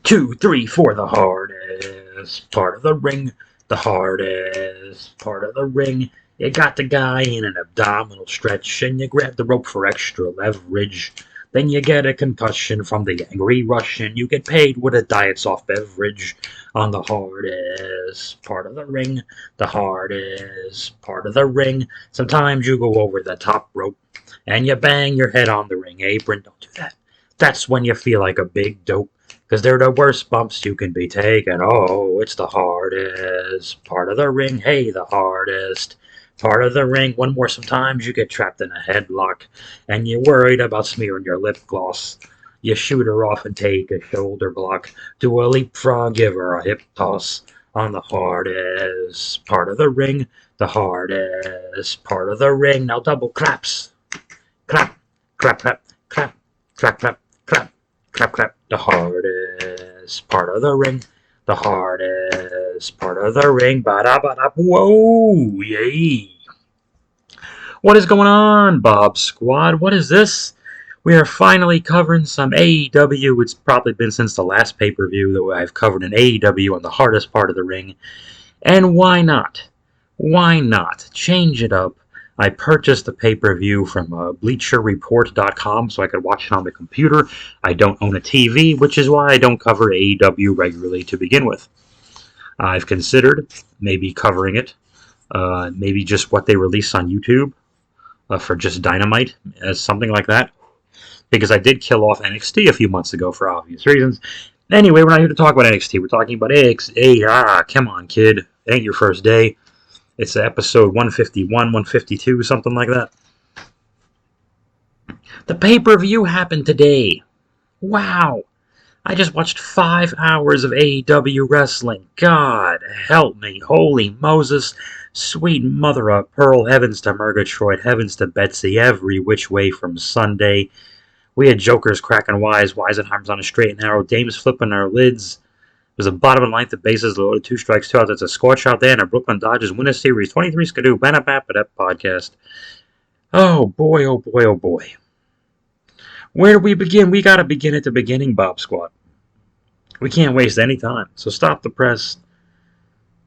2, 3, 4. The hardest part of the ring. The hardest part of the ring. You got the guy in an abdominal stretch, and you grab the rope for extra leverage. Then you get a concussion from the angry Russian. You get paid with a diet soft beverage on the hardest part of the ring. The hardest part of the ring. Sometimes you go over the top rope and you bang your head on the ring apron. Don't do that. That's when you feel like a big dope, because they're the worst bumps you can be taking. Oh, it's the hardest part of the ring. Hey, the hardest part of the ring. One more, sometimes you get trapped in a headlock and you're worried about smearing your lip gloss. You shoot her off and take a shoulder block. Do a leapfrog, give her a hip toss on the hardest part of the ring. The hardest part of the ring. Now double claps. Clap, clap, clap, clap, clap, clap, clap, clap, clap. The hardest part of the ring. The hardest part of the ring. Ba-da-ba-da. Whoa, yay. What is going on, Bob Squad? What is this? We are finally covering some AEW. It's probably been since the last pay-per-view that I've covered an AEW on the hardest part of the ring. And why not? Why not? Change it up. I purchased the pay-per-view from BleacherReport.com so I could watch it on the computer. I don't own a TV, which is why I don't cover AEW regularly to begin with. I've considered maybe covering it, maybe just what they release on YouTube for just Dynamite, as something like that, because I did kill off NXT a few months ago for obvious reasons. Anyway, we're not here to talk about NXT. We're talking about NXT. Come on, kid. It ain't your first day. It's episode 151, 152, something like that. The pay-per-view happened today. Wow. I just watched 5 hours of AEW wrestling. God help me. Holy Moses. Sweet mother of pearl. Heavens to Murgatroyd. Heavens to Betsy. Every which way from Sunday. We had jokers cracking wise. Weisenheimer's on a straight and narrow. Dames flipping our lids. There's a bottom and ninth of bases loaded, 2 strikes, 2 outs. It's a scorch out there, and a Brooklyn Dodgers win a series. 23 Skidoo, Banapapadep podcast. Oh boy, oh boy, oh boy. Where do we begin? We gotta begin at the beginning, Bob Squad. We can't waste any time. So stop the press.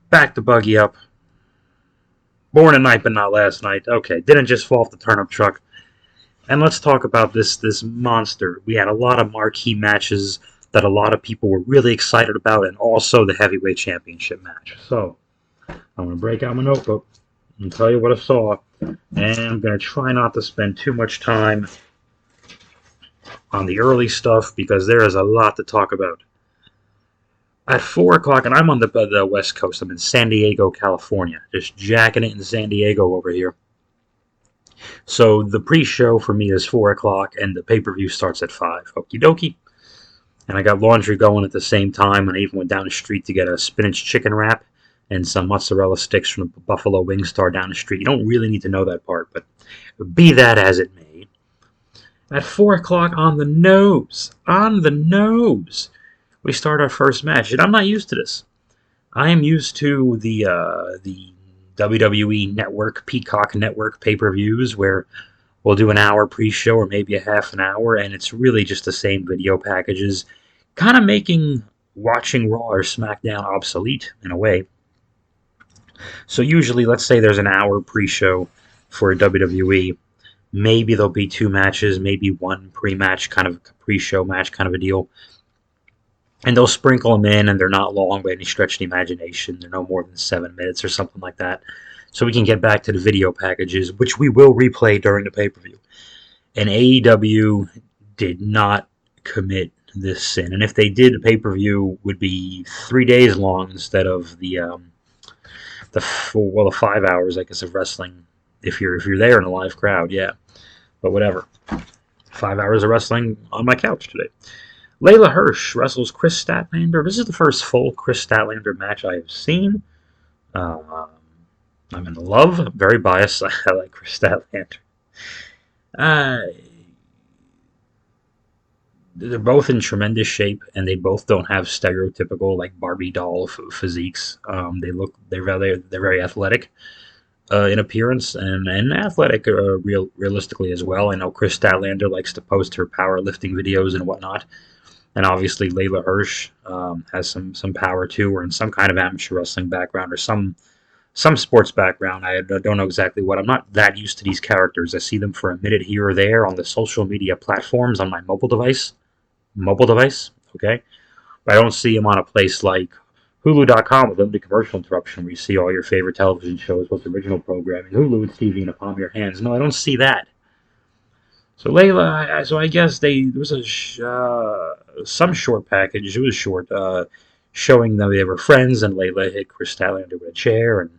Back the buggy up. Born tonight, but not last night. Okay, didn't just fall off the turnip truck. And let's talk about this monster. We had a lot of marquee matches that a lot of people were really excited about, and also the heavyweight championship match. So, I'm going to break out my notebook and tell you what I saw, and I'm going to try not to spend too much time on the early stuff, because there is a lot to talk about. At 4 o'clock, and I'm on the West Coast, I'm in San Diego, California, just jacking it in San Diego over here. So, the pre-show for me is 4 o'clock, and the pay-per-view starts at 5. Okie dokie. And I got laundry going at the same time, and I even went down the street to get a spinach chicken wrap and some mozzarella sticks from the Buffalo Wing Star down the street. You don't really need to know that part, but be that as it may. At 4 o'clock on the nose, we start our first match. And I'm not used to this. I am used to the WWE Network, Peacock Network pay-per-views where we'll do an hour pre-show or maybe a half an hour, and it's really just the same video packages, kind of making watching Raw or SmackDown obsolete in a way. So usually, let's say there's an hour pre-show for WWE. Maybe there'll be 2 matches, maybe 1 pre-match, kind of pre-show match kind of a deal. And they'll sprinkle them in, and they're not long by any stretch of the imagination. They're no more than 7 minutes or something like that. So we can get back to the video packages, which we will replay during the pay-per-view. And AEW did not commit this sin. And if they did, the pay-per-view would be 3 days long instead of the 5 hours, I guess, of wrestling. If you're there in a live crowd, yeah. But whatever. 5 hours of wrestling on my couch today. Layla Hirsch wrestles Chris Statlander. This is the first full Chris Statlander match I have seen. I'm in love. I'm very biased. I like Chris Statlander. They're both in tremendous shape, and they both don't have stereotypical like Barbie doll physiques. They're very athletic in appearance and athletic realistically as well. I know Chris Statlander likes to post her powerlifting videos and whatnot. And obviously Layla Hirsch has some power too, or in some kind of amateur wrestling background, or some sports background. I don't know exactly what. I'm not that used to these characters. I see them for a minute here or there on the social media platforms on my mobile device. Okay? But I don't see them on a place like Hulu.com with limited commercial interruption where you see all your favorite television shows with original programming. Hulu is TV in the palm of your hands. No, I don't see that. So Layla, so I guess there was some short package. It was short, showing that they were friends, and Layla hit Chris Statlander with a chair, and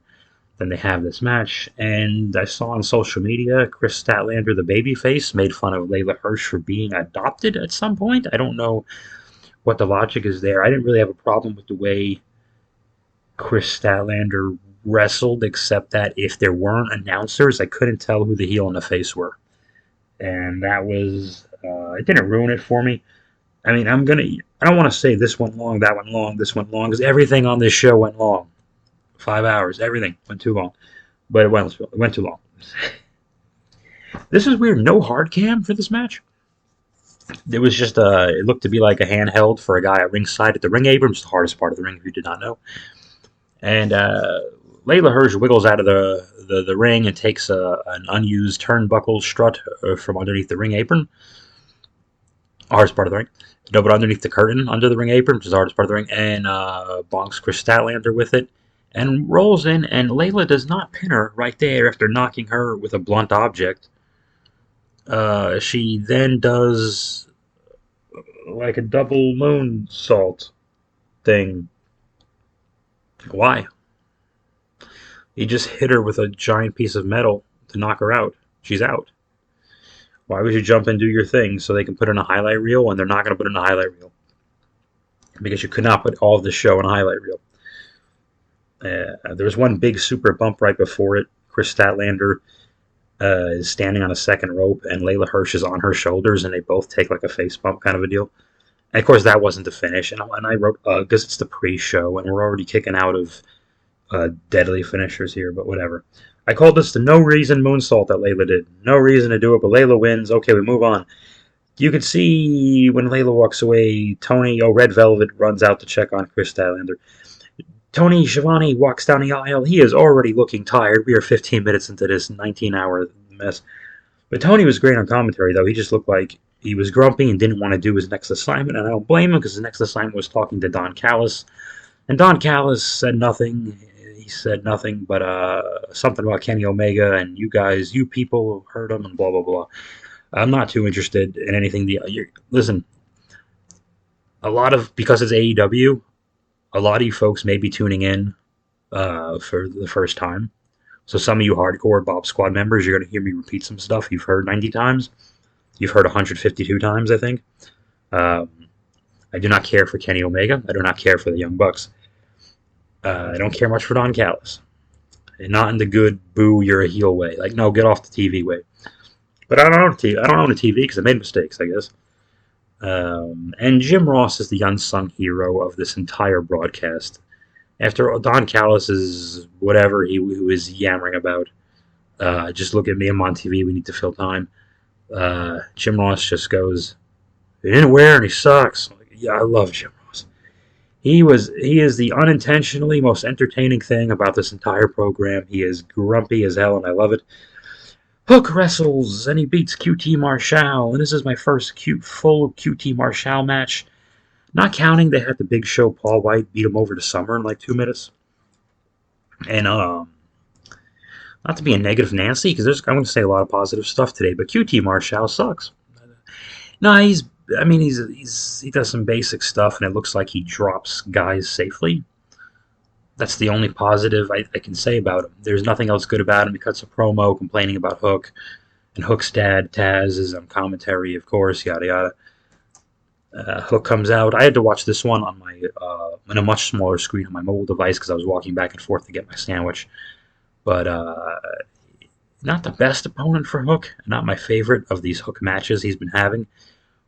then they have this match. And I saw on social media, Chris Statlander, the babyface, made fun of Layla Hirsch for being adopted at some point. I don't know what the logic is there. I didn't really have a problem with the way Chris Statlander wrestled, except that if there weren't announcers, I couldn't tell who the heel and the face were. And that was, it didn't ruin it for me. I mean, I don't want to say this went long, that went long, this went long, because everything on this show went long. 5 hours, everything went too long. But it went too long. This is weird, no hard cam for this match. It was just, it looked to be like a handheld for a guy at ringside at the ring apron, which is the hardest part of the ring if you did not know. And Layla Hirsch wiggles out of the ring and takes an unused turnbuckle strut from underneath the ring apron. Hardest part of the ring. No, but underneath the curtain under the ring apron, which is the hardest part of the ring, and bonks Chris Statlander with it, and rolls in, and Layla does not pin her right there after knocking her with a blunt object. She then does like a double moonsault thing. Why? He just hit her with a giant piece of metal to knock her out. She's out. Why would you jump and do your thing so they can put in a highlight reel when they're not going to put in a highlight reel? Because you could not put all of the show in a highlight reel. There was one big super bump right before it. Chris Statlander is standing on a second rope, and Layla Hirsch is on her shoulders, and they both take like a face bump kind of a deal. And of course, that wasn't the finish. And I wrote, because it's the pre-show, and we're already kicking out of deadly finishers here, but whatever. I called this the no reason moonsault that Layla did. No reason to do it, but Layla wins. Okay, we move on. You can see when Layla walks away, Red Velvet runs out to check on Chris Statlander. Tony Schiavone walks down the aisle. He is already looking tired. We are 15 minutes into this 19-hour mess. But Tony was great on commentary, though. He just looked like he was grumpy and didn't want to do his next assignment, and I don't blame him because his next assignment was talking to Don Callis. And Don Callis said nothing. He said nothing but something about Kenny Omega and you guys, you people heard him and blah, blah, blah. I'm not too interested in anything. Listen, because it's AEW, a lot of you folks may be tuning in for the first time. So some of you hardcore Bob Squad members, you're going to hear me repeat some stuff you've heard 90 times. You've heard 152 times, I think. I do not care for Kenny Omega. I do not care for the Young Bucks. I don't care much for Don Callis. And not in the good, boo, you're a heel way. Like, no, get off the TV way. But I don't own a TV because I made mistakes, I guess. And Jim Ross is the unsung hero of this entire broadcast. After Don Callis is whatever he was yammering about, just look at me, I'm on TV, we need to fill time. Jim Ross just goes, he didn't wear and he sucks. Yeah, I love Jim Ross. He is the unintentionally most entertaining thing about this entire program. He is grumpy as hell, and I love it. Hook wrestles, and he beats QT Marshall, and this is my first full QT Marshall match. Not counting, they had the Big Show Paul White beat him over to Summer in like 2 minutes. And, not to be a negative Nancy, because I'm going to say a lot of positive stuff today, but QT Marshall sucks. No, he does some basic stuff, and it looks like he drops guys safely. That's the only positive I can say about him. There's nothing else good about him. He cuts a promo complaining about Hook, and Hook's dad, Taz, is on commentary, of course, yada yada. Hook comes out. I had to watch this one on my on a much smaller screen on my mobile device because I was walking back and forth to get my sandwich. But not the best opponent for Hook. Not my favorite of these Hook matches he's been having.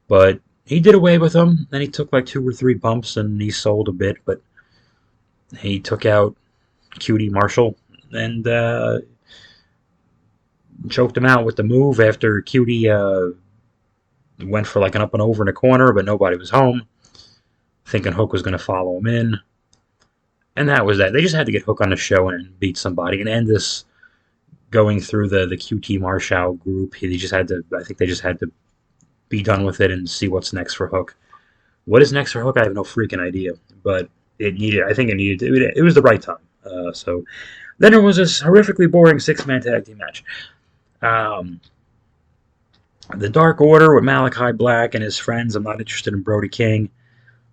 But he did away with him. Then he took like 2 or 3 bumps and he sold a bit. But he took out QT Marshall and choked him out with the move after QT went for like an up and over in a corner, but nobody was home. thinking Hook was going to follow him in. And that was that. They just had to get Hook on the show and beat somebody and end this going through the QT Marshall group. They just had to. I think they just had to be done with it and see what's next for Hook. What is next for Hook? I have no freaking idea. But it needed. I think it needed. It was the right time. So then there was this horrifically boring 6-man tag team match. The Dark Order with Malachi Black and his friends. I'm not interested in Brody King.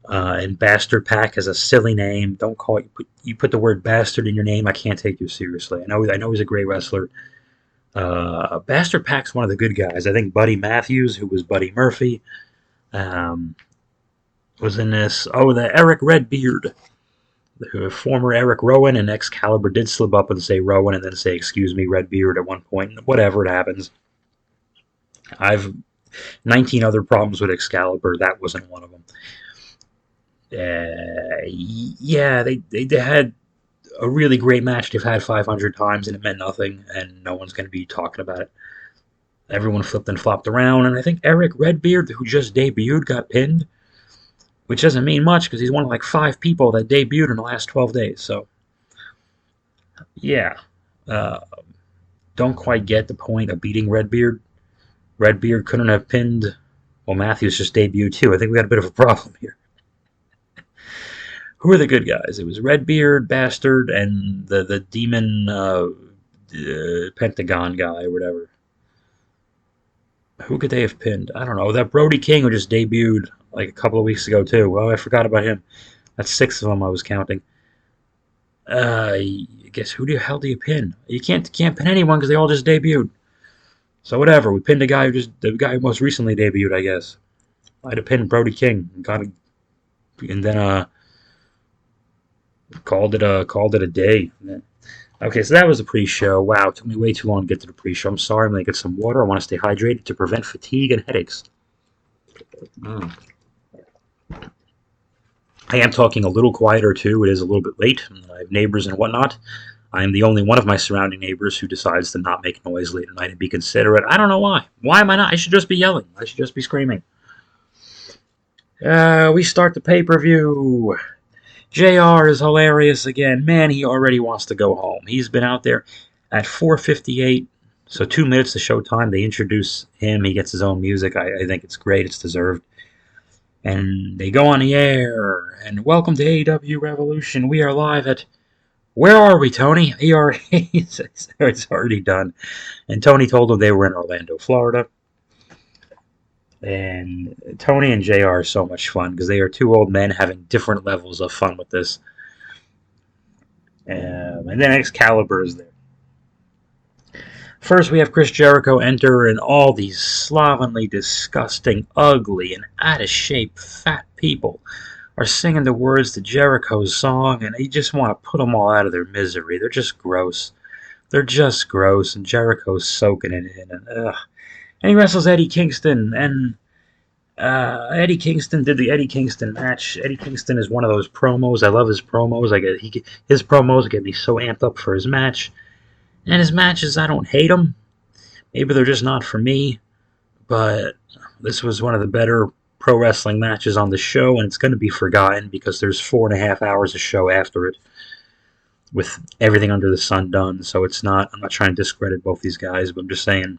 And Bastard Pack has a silly name. Don't call it. You put the word bastard in your name, I can't take you seriously. I know he's a great wrestler. Bastard Pack's one of the good guys. I think Buddy Matthews, who was Buddy Murphy, was in this. Oh, the Eric Redbeard, the former Eric Rowan and Excalibur did slip up and say Rowan and then say, excuse me, Redbeard at one point. Whatever, it happens. I've 19 other problems with Excalibur. That wasn't one of them. Yeah, they had a really great match. They've had 500 times and it meant nothing, and no one's going to be talking about it. Everyone flipped and flopped around, and I think Eric Redbeard, who just debuted, got pinned, which doesn't mean much because he's one of like 5 people that debuted in the last 12 days. So, yeah, don't quite get the point of beating Redbeard. Redbeard couldn't have pinned. Well, Matthews just debuted too. I think we got a bit of a problem here. Who are the good guys? It was Redbeard, Bastard, and the demon Pentagon guy or whatever. Who could they have pinned? I don't know. That Brody King who just debuted like a couple of weeks ago too. Well, I forgot about him. That's 6 of them I was counting. I guess who the hell do you pin? You can't pin anyone because they all just debuted. So whatever. We pinned the guy who most recently debuted. I guess I'd have pinned Brody King and then called it a day. Okay, so that was the pre-show. Wow, it took me way too long to get to the pre-show. I'm sorry. I'm going to get some water. I want to stay hydrated to prevent fatigue and headaches. I am talking a little quieter, too. It is a little bit late. I have neighbors and whatnot. I am the only one of my surrounding neighbors who decides to not make noise late at night and be considerate. I don't know why. Why am I not? I should just be yelling. I should just be screaming. We start the pay-per-view. JR is hilarious again. Man, he already wants to go home. He's been out there at 4:58, so 2 minutes to showtime. They introduce him. He gets his own music. I think it's great. It's deserved. And they go on the air. And welcome to AEW Revolution. We are live at... Where are we, Tony? It's already done. And Tony told them they were in Orlando, Florida. And Tony and JR are so much fun because they are 2 old men having different levels of fun with this. And then Excalibur is there. First, we have Chris Jericho enter, and all these slovenly, disgusting, ugly, and out-of-shape fat people are singing the words to Jericho's song, and you just want to put them all out of their misery. They're just gross. They're just gross, and Jericho's soaking it in, and he wrestles Eddie Kingston, and Eddie Kingston did the Eddie Kingston match. Eddie Kingston is one of those promos. I love his promos. His promos get me so amped up for his match. And his matches, I don't hate them. Maybe they're just not for me. But this was one of the better pro wrestling matches on the show, and it's going to be forgotten because there's 4.5 hours of show after it with everything under the sun done. So I'm not trying to discredit both these guys, but I'm just saying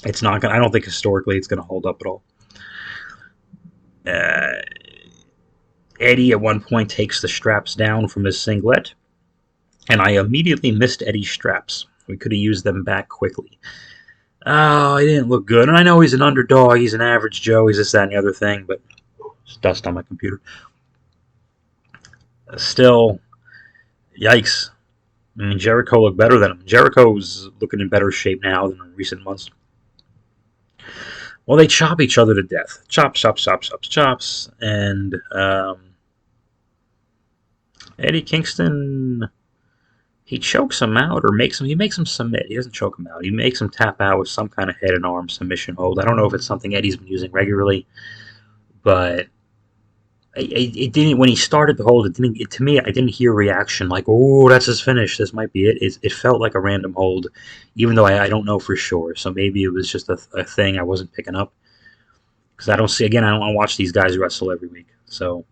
it's not going to, I don't think historically it's going to hold up at all. Eddie at one point takes the straps down from his singlet, and I immediately missed Eddie's straps. We could have used them back quickly. Oh, he didn't look good. And I know he's an underdog. He's an average Joe. He's this, that, and the other thing. But there's dust on my computer. Still, yikes. I mean, Jericho looked better than him. Jericho's looking in better shape now than in recent months. Well, they chop each other to death. Chops. And Eddie Kingston... He chokes him out, or he makes him submit. He doesn't choke him out. He makes him tap out with some kind of head and arm submission hold. I don't know if it's something Eddie's been using regularly, but it didn't. When he started the hold, to me, I didn't hear reaction like, "Oh, that's his finish. This might be it." It felt like a random hold, even though I don't know for sure. So maybe it was just a thing I wasn't picking up because I don't watch these guys wrestle every week. So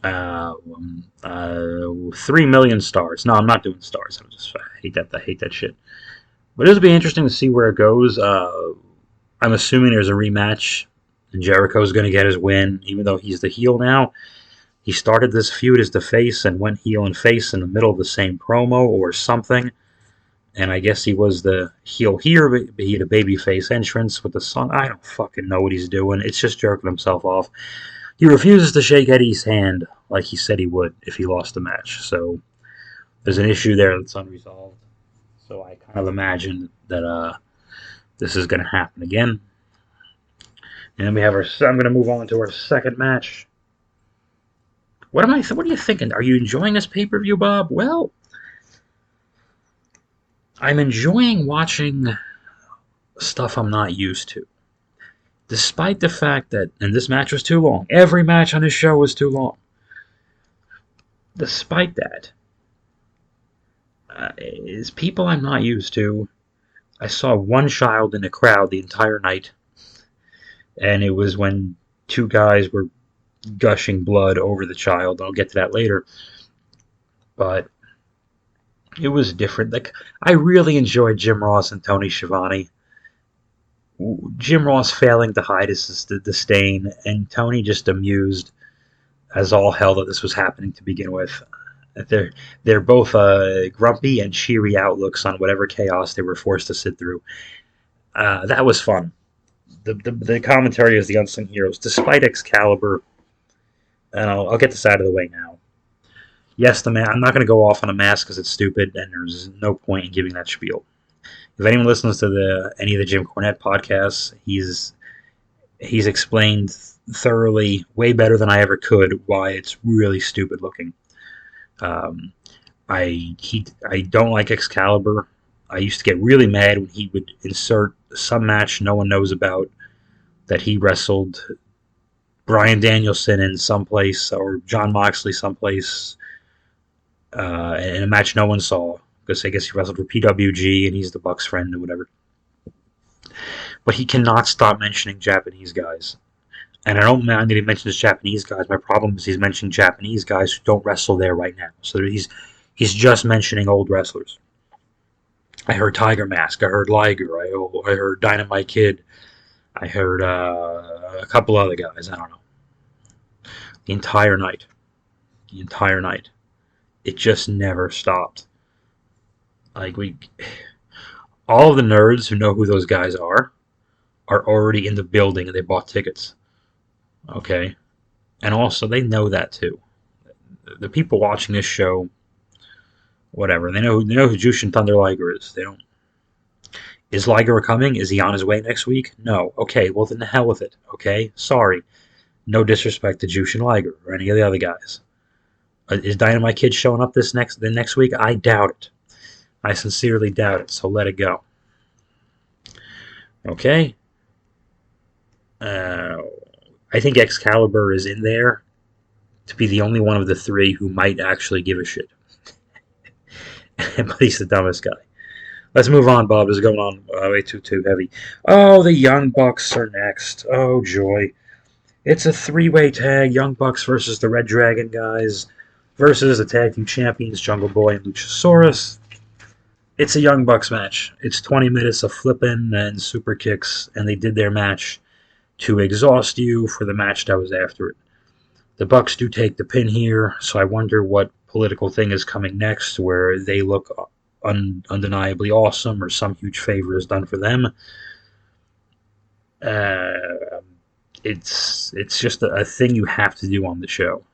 3 million stars. No, I'm not doing stars. I hate that. I hate that shit. But it'll be interesting to see where it goes. I'm assuming there's a rematch, and Jericho's going to get his win, even though he's the heel now. He started this feud as the face and went heel and face in the middle of the same promo or something. And I guess he was the heel here, but he had a babyface entrance with the song. I don't fucking know what he's doing. It's just jerking himself off. He refuses to shake Eddie's hand like he said he would if he lost the match. So there's an issue there that's unresolved. So I kind of imagine that this is going to happen again. And then we have our. I'm going to move on to our second match. What are you thinking? Are you enjoying this pay-per-view, Bob? Well, I'm enjoying watching stuff I'm not used to. Despite the fact that, and this match was too long. Every match on this show was too long. Despite that, is people I'm not used to. I saw one child in the crowd the entire night, and it was when two guys were gushing blood over the child. I'll get to that later. But it was different. Like, I really enjoyed Jim Ross and Tony Schiavone. Jim Ross failing to hide his disdain, and Tony just amused as all hell that this was happening to begin with. They're both grumpy and cheery outlooks on whatever chaos they were forced to sit through. That was fun. The commentary is the unsung heroes, despite Excalibur. And I'll get this out of the way now. Yes, I'm not going to go off on a mask because it's stupid, and there's no point in giving that spiel. If anyone listens to any of the Jim Cornette podcasts, he's explained thoroughly, way better than I ever could, why it's really stupid looking. I don't like Excalibur. I used to get really mad when he would insert some match no one knows about that he wrestled Bryan Danielson in someplace or John Moxley someplace in a match no one saw, because I guess he wrestled for PWG and he's the Bucks' friend or whatever. But he cannot stop mentioning Japanese guys. And I don't mind that he mentions Japanese guys. My problem is he's mentioning Japanese guys who don't wrestle there right now. So he's just mentioning old wrestlers. I heard Tiger Mask. I heard Liger. I heard Dynamite Kid. I heard a couple other guys. I don't know. The entire night. It just never stopped. Like, all of the nerds who know who those guys are already in the building and they bought tickets. Okay? And also, they know that too. The people watching this show, whatever, they know who Jushin Thunder Liger is. They don't. Is Liger coming? Is he on his way next week? No. Okay, well then the hell with it. Okay? Sorry. No disrespect to Jushin Liger or any of the other guys. Is Dynamite Kid showing up the next week? I doubt it. I sincerely doubt it, so let it go. Okay? I think Excalibur is in there to be the only one of the three who might actually give a shit. But he's the dumbest guy. Let's move on, Bob. This is going on way too heavy. Oh, the Young Bucks are next. Oh, joy. It's a three-way tag. Young Bucks versus the Red Dragon guys versus the tag team champions, Jungle Boy and Luchasaurus. It's a Young Bucks match. It's 20 minutes of flipping and super kicks, and they did their match to exhaust you for the match that was after it. The Bucks do take the pin here, so I wonder what political thing is coming next where they look undeniably awesome or some huge favor is done for them. It's just a thing you have to do on the show.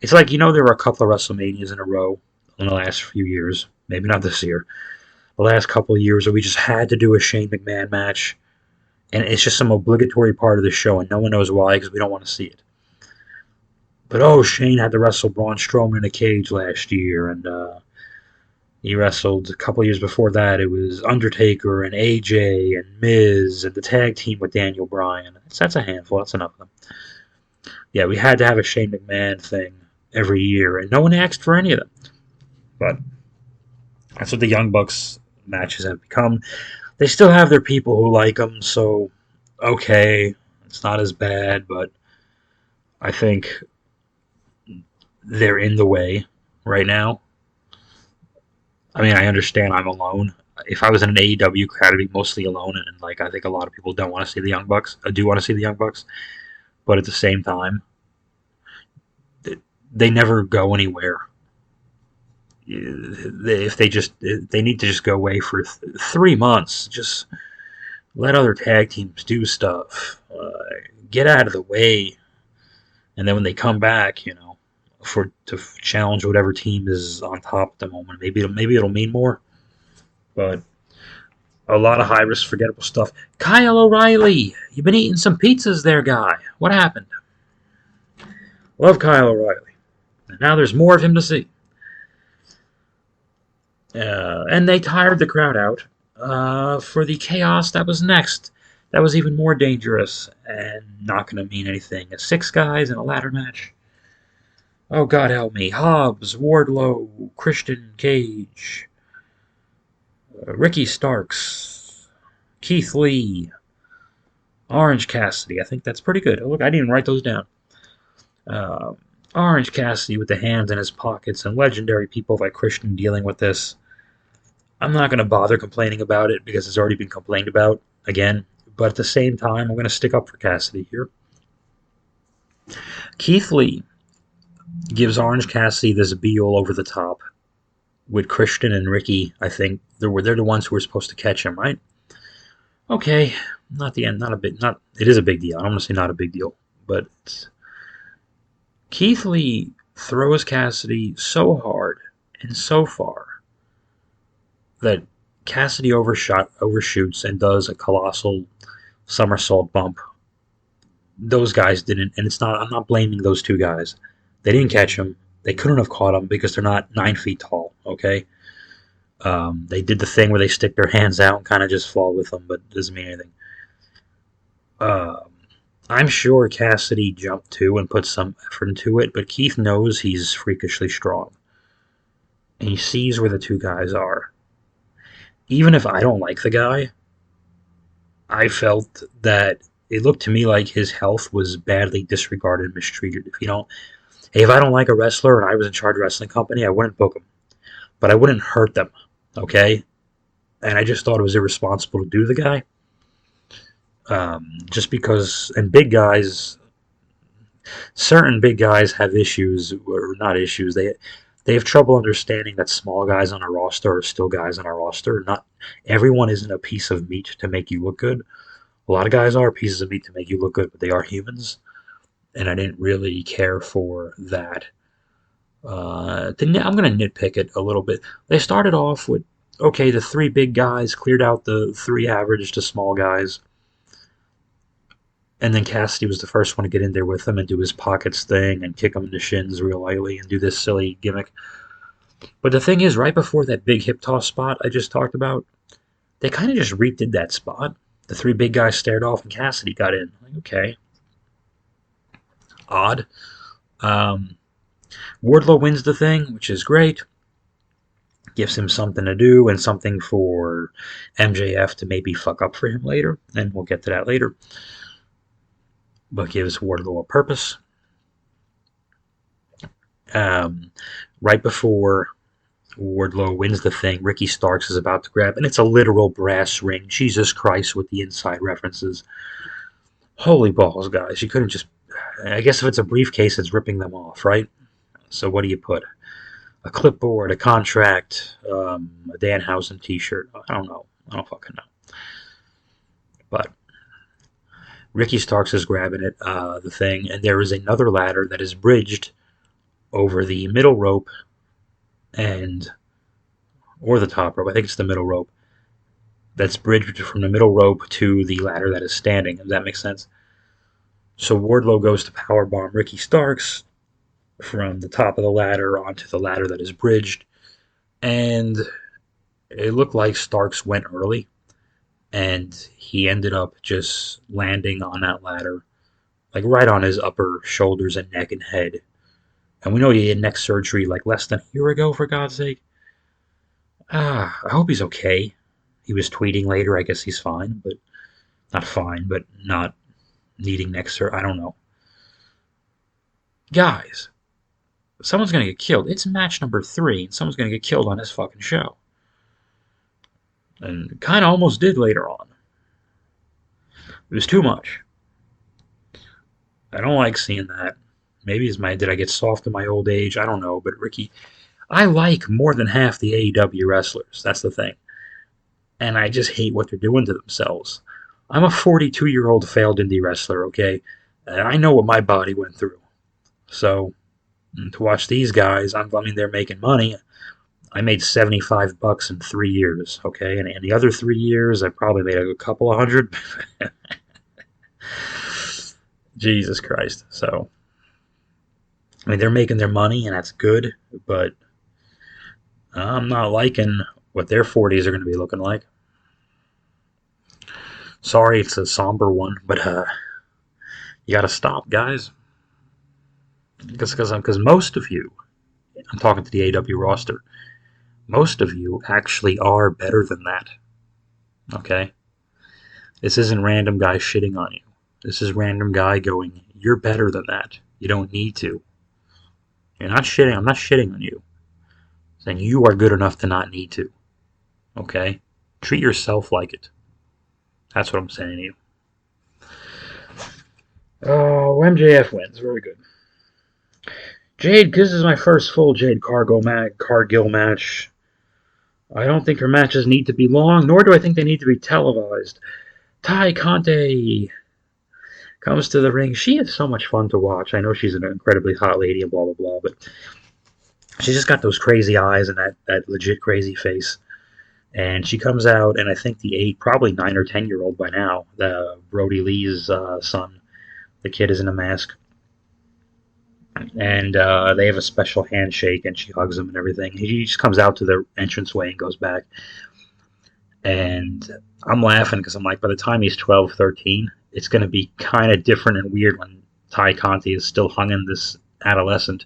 It's like, there were a couple of WrestleManias in a row in the last few years, maybe not this year, the last couple of years where we just had to do a Shane McMahon match, and it's just some obligatory part of the show, and no one knows why because we don't want to see it. But Shane had to wrestle Braun Strowman in a cage last year, and he wrestled a couple of years before that. It was Undertaker and AJ and Miz and the tag team with Daniel Bryan. That's a handful. That's enough of them. Yeah, we had to have a Shane McMahon thing every year, and no one asked for any of them. But that's what the Young Bucks matches have become. They still have their people who like them, so okay, it's not as bad, but I think they're in the way right now. I mean, I understand I'm alone. If I was in an AEW crowd, I'd be mostly alone, and like I think a lot of people don't want to see the Young Bucks. I do want to see the Young Bucks, but at the same time, they never go anywhere. If they need to just go away for 3 months, just let other tag teams do stuff, get out of the way, and then when they come back, for to challenge whatever team is on top at the moment, maybe it'll mean more. But a lot of high risk, forgettable stuff. Kyle O'Reilly, you've been eating some pizzas there, guy. What happened? Love Kyle O'Reilly. And now there's more of him to see. And they tired the crowd out for the chaos that was next. That was even more dangerous and not going to mean anything. 6 guys in a ladder match. Oh, God help me. Hobbs, Wardlow, Christian Cage, Ricky Starks, Keith Lee, Orange Cassidy. I think that's pretty good. Oh, look, I didn't even write those down. Uh, Orange Cassidy with the hands in his pockets and legendary people like Christian dealing with this. I'm not going to bother complaining about it because it's already been complained about again. But at the same time, I'm going to stick up for Cassidy here. Keith Lee gives Orange Cassidy this be all over the top with Christian and Ricky. I think they're the ones who were supposed to catch him, right? Okay, not the end. Not a big. Not it is a big deal. I don't want to say not a big deal, but Keith Lee throws Cassidy so hard and so far that Cassidy overshoots and does a colossal somersault bump. Those guys didn't, and it's not. I'm not blaming those 2 guys. They didn't catch him. They couldn't have caught him because they're not 9 feet tall. Okay. They did the thing where they stick their hands out and kind of just fall with them, but it doesn't mean anything. I'm sure Cassidy jumped too and put some effort into it, but Keith knows he's freakishly strong. And he sees where the 2 guys are. Even if I don't like the guy, I felt that it looked to me like his health was badly disregarded and mistreated. If I don't like a wrestler and I was in charge of a wrestling company, I wouldn't book him. But I wouldn't hurt them, okay? And I just thought it was irresponsible to do the guy. Just because, and certain big guys have issues, or not issues, they have trouble understanding that small guys on a roster are still guys on a roster. Not everyone isn't a piece of meat to make you look good. A lot of guys are pieces of meat to make you look good, but they are humans. And I didn't really care for that. I'm going to nitpick it a little bit. They started off with, okay, the 3 big guys cleared out the 3 average to small guys. And then Cassidy was the first one to get in there with him and do his pockets thing and kick him in the shins real lightly and do this silly gimmick. But the thing is, right before that big hip toss spot I just talked about, they kind of just redid that spot. The 3 big guys stared off and Cassidy got in. Like, okay. Odd. Wardlow wins the thing, which is great. Gives him something to do and something for MJF to maybe fuck up for him later. And we'll get to that later. But gives Wardlow a purpose. Right before Wardlow wins the thing, Ricky Starks is about to grab, and it's a literal brass ring. Jesus Christ, with the inside references. Holy balls, guys. You couldn't just... I guess if it's a briefcase, it's ripping them off, right? So what do you put? A clipboard, a contract, a Danhausen t-shirt. I don't know. I don't fucking know. But Ricky Starks is grabbing it, the thing, and there is another ladder that is bridged over the middle rope or the top rope. I think it's the middle rope. That's bridged from the middle rope to the ladder that is standing. Does that make sense? So Wardlow goes to powerbomb Ricky Starks from the top of the ladder onto the ladder that is bridged. And it looked like Starks went early. And he ended up just landing on that ladder, like right on his upper shoulders and neck and head. And we know he had neck surgery like less than a year ago, for God's sake. I hope he's okay. He was tweeting later, I guess he's fine, but not fine, but not needing neck surgery. I don't know. Guys, someone's going to get killed. It's match number 3, and someone's going to get killed on this fucking show. And kind of almost did later on. It was too much. I don't like seeing that. Maybe did I get soft in my old age? I don't know. But Ricky, I like more than half the AEW wrestlers. That's the thing. And I just hate what they're doing to themselves. I'm a 42-year-old failed indie wrestler, okay? And I know what my body went through. So, to watch these guys, I mean, they're making money. I made $75 in 3 years, okay? And in the other 3 years, I probably made a couple of hundred. Jesus Christ. So, I mean, they're making their money, and that's good, but I'm not liking what their 40s are going to be looking like. Sorry, it's a somber one, but you got to stop, guys. Because most of you, I'm talking to the AEW roster, most of you actually are better than that. Okay? This isn't random guy shitting on you. This is random guy going, you're better than that. You don't need to. You're not shitting. I'm not shitting on you. I'm saying you are good enough to not need to. Okay? Treat yourself like it. That's what I'm saying to you. Oh, MJF wins. Very good. Jade, this is my first full Jade Cargill match. I don't think her matches need to be long, nor do I think they need to be televised. Ty Conte comes to the ring. She is so much fun to watch. I know she's an incredibly hot lady and blah, blah, blah, but she's just got those crazy eyes and that legit crazy face. And she comes out, and I think the probably 9 or 10-year-old by now, the Brody Lee's son, the kid is in a mask. And they have a special handshake, and she hugs him and everything. He just comes out to the entranceway and goes back. And I'm laughing because I'm like, by the time he's 12, 13, it's going to be kind of different and weird when Ty Conte is still hung in this adolescent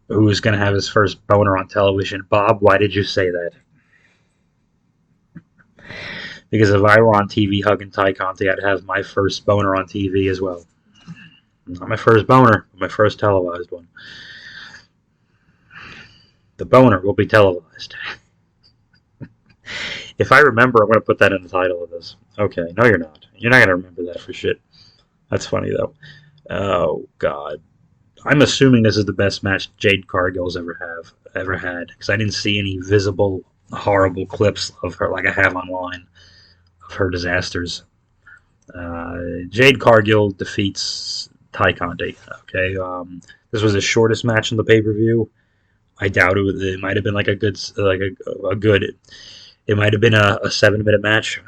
who is going to have his first boner on television. Bob, why did you say that? Because if I were on TV hugging Ty Conte, I'd have my first boner on TV as well. Not my first boner, but my first televised one. The boner will be televised. If I remember, I'm going to put that in the title of this. Okay, no you're not. You're not going to remember that for shit. That's funny, though. Oh, God. I'm assuming this is the best match Jade Cargill's ever had, because I didn't see any visible, horrible clips of her like I have online of her disasters. Jade Cargill defeats Ty Conte. Okay, this was the shortest match in the pay-per-view. I doubt it might have been like a good. It might have been a 7-minute match.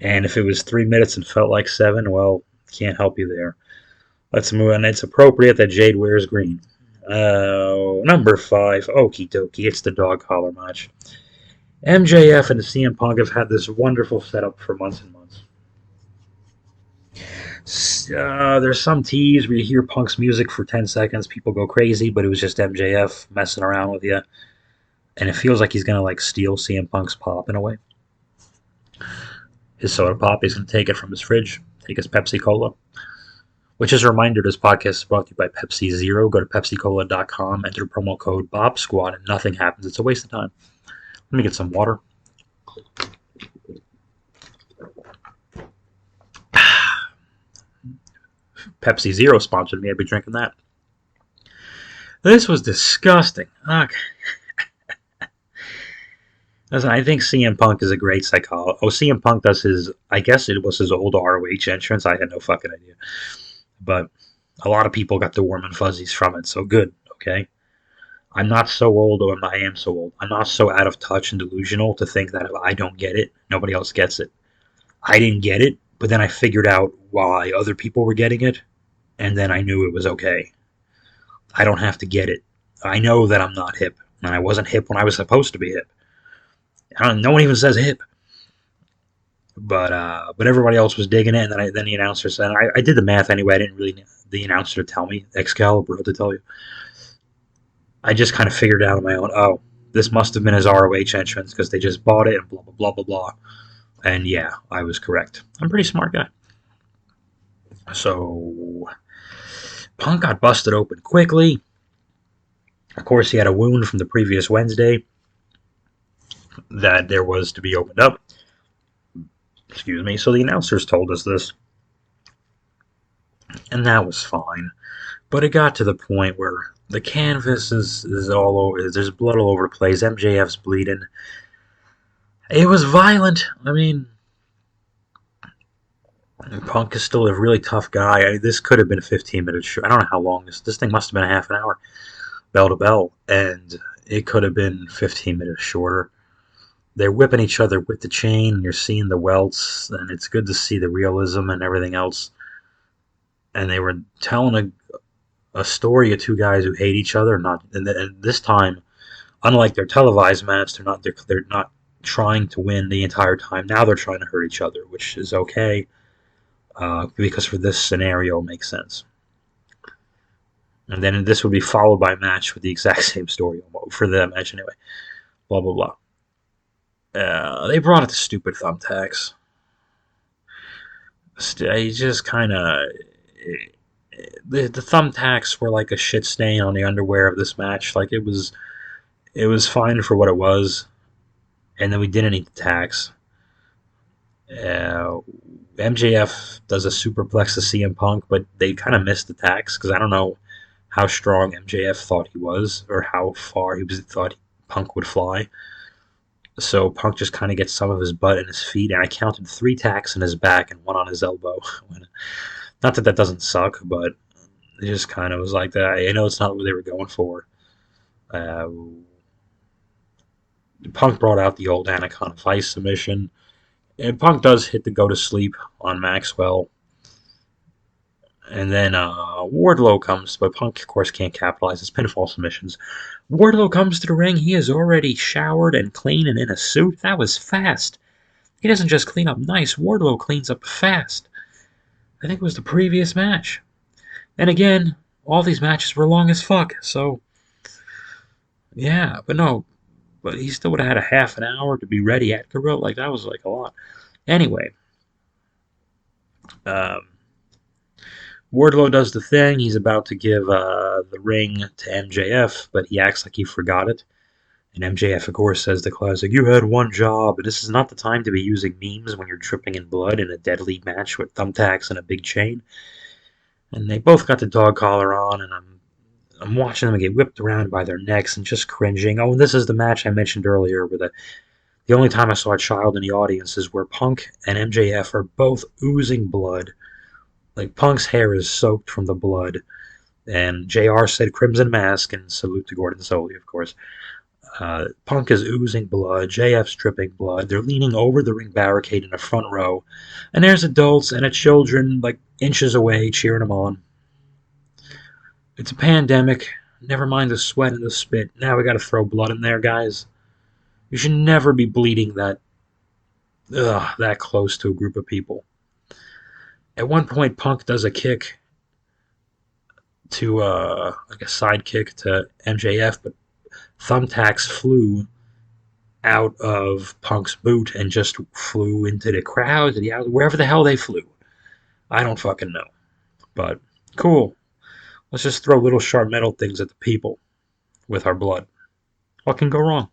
And if it was 3 minutes and felt like 7, well, can't help you there. Let's move on. It's appropriate that Jade wears green. Number 5, okie dokie. It's the dog collar match. MJF and CM Punk have had this wonderful setup for months and months. There's some tease where you hear Punk's music for 10 seconds, people go crazy, but it was just MJF messing around with you. And it feels like he's going to like steal CM Punk's pop in a way. His soda pop, he's going to take it from his fridge, take his Pepsi Cola. Which is a reminder, this podcast is brought to you by Pepsi Zero. Go to PepsiCola.com, enter promo code BobSquad, and nothing happens. It's a waste of time. Let me get some water. Pepsi Zero sponsored me. I'd be drinking that. This was disgusting. Okay. Listen, I think CM Punk is a great psychologist. Oh, CM Punk does I guess it was his old ROH entrance. I had no fucking idea. But a lot of people got the warm and fuzzies from it, so good, okay? I'm not so old, or I am so old. I'm not so out of touch and delusional to think that if I don't get it, nobody else gets it. I didn't get it, but then I figured out why other people were getting it, and then I knew it was okay. I don't have to get it. I know that I'm not hip, and I wasn't hip when I was supposed to be hip. No one even says hip. But everybody else was digging it, and then the announcer said, I did the math anyway. I didn't really need the announcer to tell me, Excalibur to tell you. I just kind of figured it out on my own. Oh, this must have been his ROH entrance because they just bought it and blah, blah, blah, blah, blah. And yeah, I was correct. I'm a pretty smart guy. So, Punk got busted open quickly. Of course, he had a wound from the previous Wednesday that there was to be opened up. Excuse me. So the announcers told us this, and that was fine. But it got to the point where the canvas is all over. There's blood all over the place. MJF's bleeding. It was violent. I mean, Punk is still a really tough guy. This could have been a 15-minute show. I don't know how long this thing must have been a half an hour, bell to bell, and it could have been 15 minutes shorter. They're whipping each other with the chain, and you're seeing the welts, and it's good to see the realism and everything else. And they were telling a story of two guys who hate each other. And this time, unlike their televised match, they're not trying to win the entire time. Now they're trying to hurt each other, which is okay. Because for this scenario, it makes sense. And then this would be followed by a match with the exact same story for the match anyway. Blah, blah, blah. They brought it to stupid thumbtacks. I just kind of... The thumbtacks were like a shit stain on the underwear of this match. Like, it was fine for what it was. And then we didn't need the tacks. MJF does a superplex to CM Punk, but they kind of missed the tacks because I don't know how strong MJF thought he was or how far thought Punk would fly. So Punk just kind of gets some of his butt and his feet, and I counted 3 tacks in his back and 1 on his elbow. Not that doesn't suck, but it just kind of was like that. I know it's not what they were going for. Punk brought out the old Anaconda Vice submission. And Punk does hit the go to sleep on Maxwell. And then Wardlow comes, but Punk, of course, can't capitalize his pinfall submissions. Wardlow comes to the ring. He is already showered and clean and in a suit. That was fast. He doesn't just clean up nice. Wardlow cleans up fast. I think it was the previous match. And again, all these matches were long as fuck. So, yeah, but no. But he still would have had a half an hour to be ready at Gorilla. Like, that was like a lot. Anyway, Wardlow does the thing. He's about to give the ring to MJF, but he acts like he forgot it. And MJF, of course, says the classic, "You had one job, and this is not the time to be using memes when you're dripping in blood in a deadly match with thumbtacks and a big chain." And they both got the dog collar on, and I'm watching them get whipped around by their necks and just cringing. Oh, and this is the match I mentioned earlier where the only time I saw a child in the audience is where Punk and MJF are both oozing blood. Like, Punk's hair is soaked from the blood. And JR said Crimson Mask, and salute to Gordon Solie, of course. Punk is oozing blood. JF's dripping blood. They're leaning over the ring barricade in the front row. And there's adults and children, like, inches away, cheering them on. It's a pandemic. Never mind the sweat and the spit. Now we gotta throw blood in there, guys. You should never be bleeding that close to a group of people. At one point, Punk does a kick to, like a side kick to MJF, but thumbtacks flew out of Punk's boot and just flew into the crowd, wherever the hell they flew. I don't fucking know. But, cool. Let's just throw little sharp metal things at the people with our blood. What can go wrong?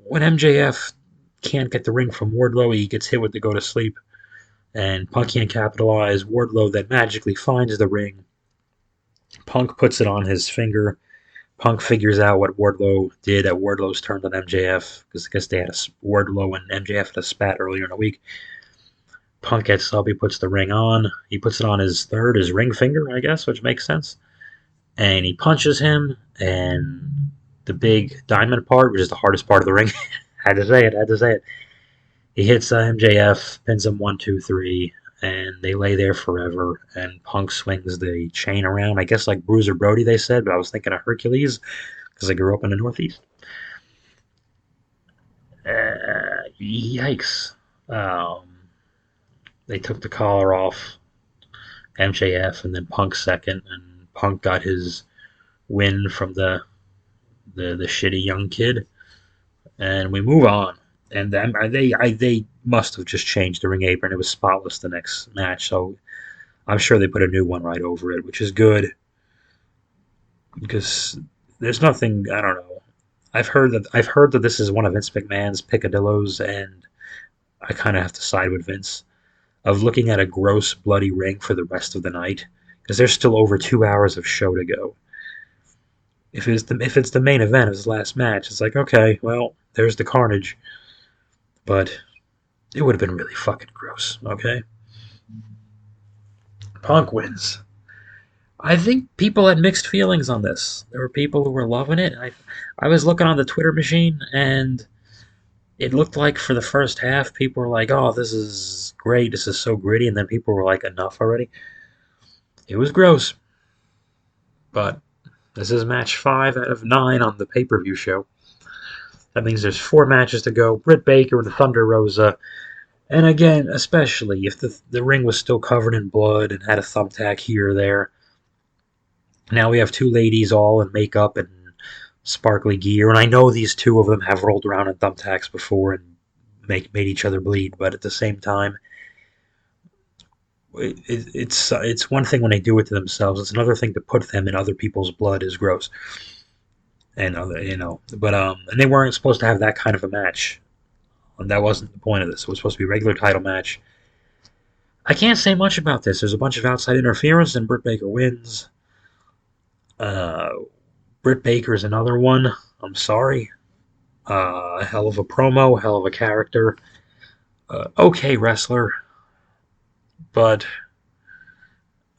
When MJF can't get the ring from Wardlow, he gets hit with the go to sleep. And Punk can't capitalize. Wardlow then magically finds the ring. Punk puts it on his finger. Punk figures out what Wardlow did at Wardlow's turn on MJF. Because I guess they had Wardlow and MJF had a spat earlier in the week. Punk gets up, he puts the ring on. He puts it on his ring finger, I guess, which makes sense. And he punches him, and the big diamond part, which is the hardest part of the ring, had to say it. He hits MJF, pins him 1, 2, 3, and they lay there forever. And Punk swings the chain around, I guess like Bruiser Brody, they said, but I was thinking of Hercules, because I grew up in the Northeast. Yikes. They took the collar off MJF, and then Punk second, and Punk got his win from the shitty young kid, and we move on. And they must have just changed the ring apron. It was spotless the next match, so I'm sure they put a new one right over it, which is good because there's nothing. I don't know. I've heard that this is one of Vince McMahon's picadillos, and I kind of have to side with Vince of looking at a gross, bloody ring for the rest of the night because there's still over 2 hours of show to go. If it's the main event of his last match, it's like okay, well, there's the carnage, but it would have been really fucking gross. Okay, Punk wins. I think people had mixed feelings on this. There were people who were loving it. I was looking on the Twitter machine, and it looked like for the first half, people were like, "Oh, this is great. This is so gritty," and then people were like, "Enough already." It was gross, but this is match 5 out of 9 on the pay-per-view show. That means there's 4 matches to go. Britt Baker and Thunder Rosa. And again, especially if the ring was still covered in blood and had a thumbtack here or there. Now we have 2 ladies all in makeup and sparkly gear. And I know these 2 of them have rolled around in thumbtacks before and made each other bleed. But at the same time, it's one thing when they do it to themselves. It's another thing to put them in other people's blood is gross. And but and they weren't supposed to have that kind of a match. And that wasn't the point of this. It was supposed to be a regular title match. I can't say much about this. There's a bunch of outside interference, and Britt Baker wins. Uh, Britt Baker is another one. I'm sorry. Hell of a promo, hell of a character. Okay wrestler, but